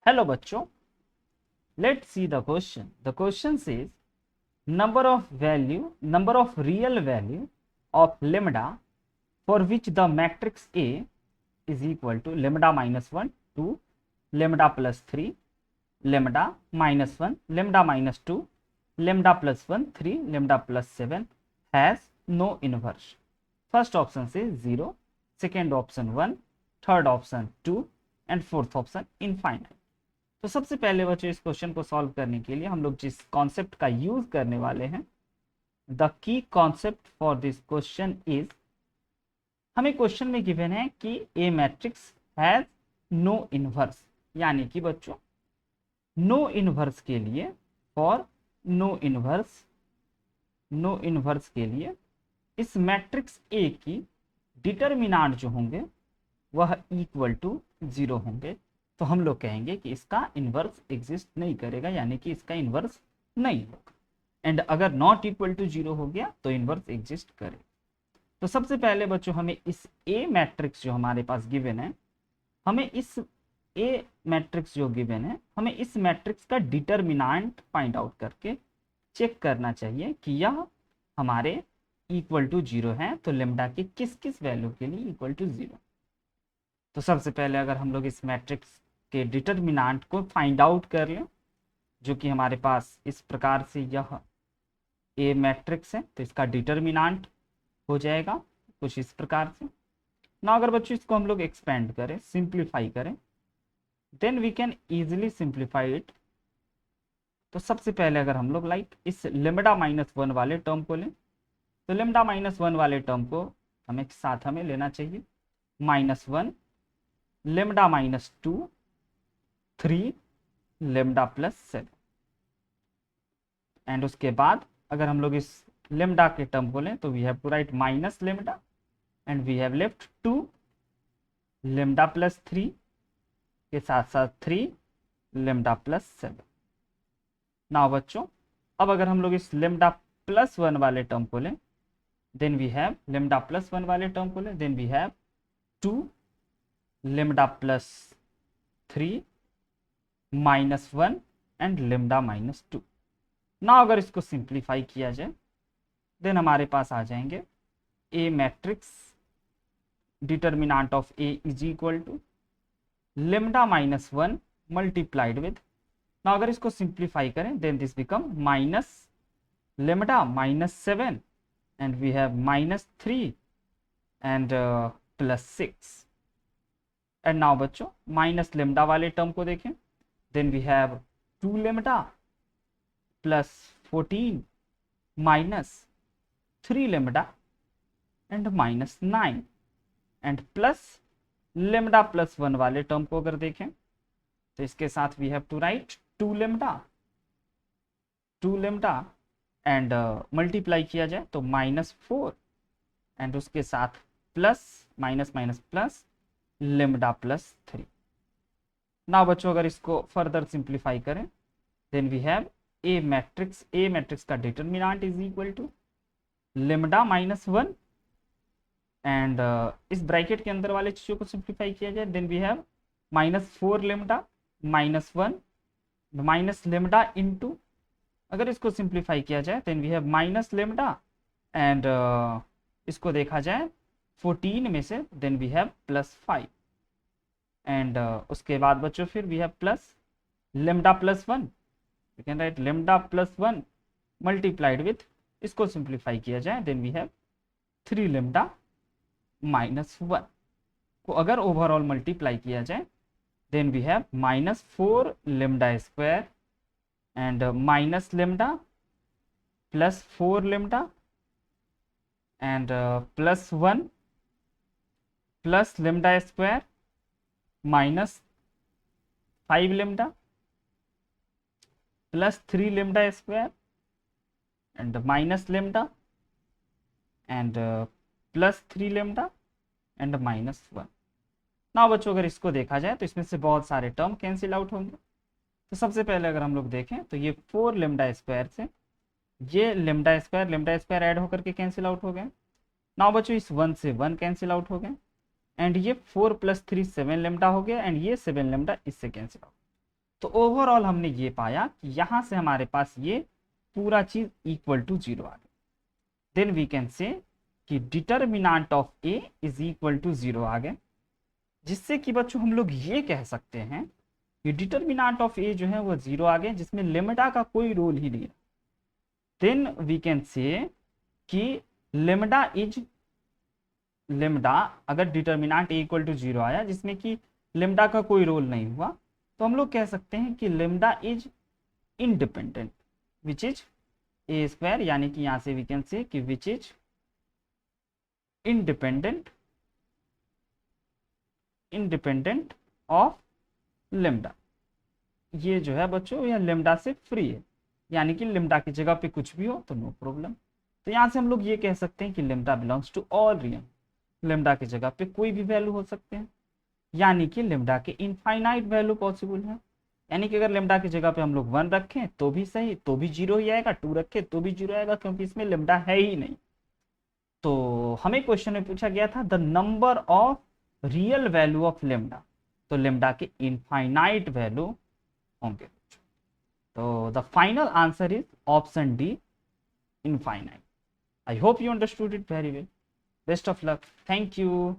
Hello बच्चों, let's see the question. The question says number of real value of lambda for which the matrix A is equal to lambda minus 1 to lambda plus 3 lambda minus 1 lambda minus 2 lambda plus 1 3 lambda plus 7 has no inverse. First option says 0, second option 1, third option 2 and fourth option infinite. तो सबसे पहले बच्चों इस question को solve करने के लिए हम लोग जिस कॉन्सेप्ट का यूज करने वाले हैं, the key concept for this question is, हमें क्वेश्चन में गिवन है कि ए मैट्रिक्स हैज नो इनवर्स, यानी कि बच्चों नो इनवर्स के लिए, फॉर नो इनवर्स के लिए इस मैट्रिक्स ए की डिटर्मिनांट जो होंगे वह इक्वल टू 0 होंगे. तो हम लोग कहेंगे कि इसका इन्वर्स एग्जिस्ट नहीं करेगा, यानी कि इसका इन्वर्स नहीं होगा. एंड अगर नॉट इक्वल टू 0 हो गया तो इन्वर्स एग्जिस्ट करेगा. तो सबसे पहले बच्चों हमें इस ए मैट्रिक्स जो हमारे पास गिवन है, हमें इस ए मैट्रिक्स जो गिवन है, हमें इस मैट्रिक्स का डिटर्मिनांट फाइंड आउट करके चेक करना चाहिए कि यह हमारे इक्वल टू 0 है, तो लेम्डा के किस किस वैल्यू के लिए इक्वल टू 0. तो सबसे पहले अगर हम लोग इस मैट्रिक्स के डिटर्मिनांट को फाइंड आउट कर लें, जो कि हमारे पास इस प्रकार से यह ए मैट्रिक्स है, तो इसका डिटर्मिनांट हो जाएगा कुछ इस प्रकार से. ना अगर बच्चों इसको हम लोग एक्सपेंड करें, सिंप्लीफाई करें, then we can easily simplify it. तो सबसे पहले अगर हम लोग इस लेम्डा माइनस 1 वाले टर्म को लें, तो लेम्डा माइनस 1 वाले टर्म को हमें लेना चाहिए -1 lambda minus 2 3 lambda plus 7. And उसके बाद अगर हम लोग इस लेम्डा के टर्म को लें, तो we have to write minus lambda and we have left 2 lambda plus 3 के साथ साथ 3 लेम्डा प्लस 7. नाउ बच्चों अब अगर हम लोग इस लेम्डा प्लस 1 वाले टर्म को लें, then we have lambda plus 1 वाले टर्म को लें, then we have 2 lambda plus 3 -1 and lambda minus 2. ना अगर इसको सिंप्लीफाई किया जाए, देन हमारे पास आ जाएंगे A matrix determinant of A is equal to lambda minus 1 multiplied with, ना अगर इसको सिंप्लीफाई करें, then this become minus lambda minus 7 and we have -3 and plus 6. And now बच्चों माइनस लेम्डा वाले टर्म को देखें, then we have 2 lambda plus 14 minus 3 lambda and minus 9 and plus lambda plus 1 वाले term को अगर देखें, तो इसके साथ we have to write 2 lambda and multiply किया जाए तो -4 एंड उसके साथ plus minus minus plus lambda plus 3. Now बच्चों अगर इसको फर्दर सिंप्लीफाई करें, then we have A matrix का determinant is equal to lambda minus 1 and इस ब्रैकेट के अंदर वाले चीज़ों को सिंप्लीफाई किया जाए, then we have -4 lambda -1 minus lambda into, अगर इसको सिंप्लीफाई किया जाए, then we have minus lambda and इसको देखा जाए 14 में से, देन वी हैव +5 एंड उसके बाद बच्चों फिर we have plus lambda plus 1, we can write lambda plus 1 multiplied with, इसको सिंप्लीफाई किया जाए, then we have 3 lambda minus 1 को अगर ओवरऑल मल्टीप्लाई किया जाए, then we have -4 lambda square and minus lambda plus 4 lambda and plus 1 plus lambda square -5 lambda plus 3 lambda square and minus lambda and plus 3 lambda and -1. ना बच्चों अगर इसको देखा जाए तो इसमें से बहुत सारे टर्म कैंसिल आउट होंगे. तो सबसे पहले अगर हम लोग देखें तो ये 4 लेम्डा स्क्वायर से ये लेम्डा स्क्वायर ऐड होकर के कैंसिल आउट हो गए. ना बच्चों इस 1 से 1 कैंसिल आउट हो गए एंड ये 4 + 3 7 लेम्डा हो गया एंड ये 7 लेम्डा इससे कैंसिल आउट. तो ओवरऑल हमने ये पाया कि यहाँ से हमारे पास ये पूरा चीज इक्वल टू 0 आ गया। देन वी कैन से कि determinant of A is equal to 0 आ गया, जिससे कि बच्चों हम लोग ये कह सकते हैं कि डिटर्मिनेंट ऑफ ए जो है वो 0 आ गया, जिसमें लेमडा का कोई रोल ही नहीं है। देन वी कैन से कि लेमडा अगर डिटर्मिनेंट ए इक्वल टू 0 आया जिसमें कि लेमडा का कोई रोल नहीं हुआ, तो हम लोग कह सकते हैं कि lambda is independent which is a square, यानी कि यहां से वी कैन से कि which is independent of lambda. ये जो है बच्चों यह लेमडा से फ्री है, यानी कि लेमडा की जगह पे कुछ भी हो तो नो प्रॉब्लम। तो यहां से हम लोग ये कह सकते हैं कि lambda belongs to all real, lambda की जगह पे कोई भी वैल्यू हो सकते हैं, यानी कि लेमडा के इनफाइनाइट वैल्यू पॉसिबल है। यानी कि अगर लेमडा की जगह पे हम लोग 1 रखें तो भी सही, तो भी 0 ही आएगा, 2 रखें तो भी 0 आएगा, क्योंकि इसमें लेमडा है ही नहीं। तो हमें क्वेश्चन में पूछा गया था the number of real value of lambda, तो लेमडा के इनफाइनाइट वैल्यू होंगे। तो the final answer is option D, infinite. I hope you understood it very well. Best of luck. Thank you.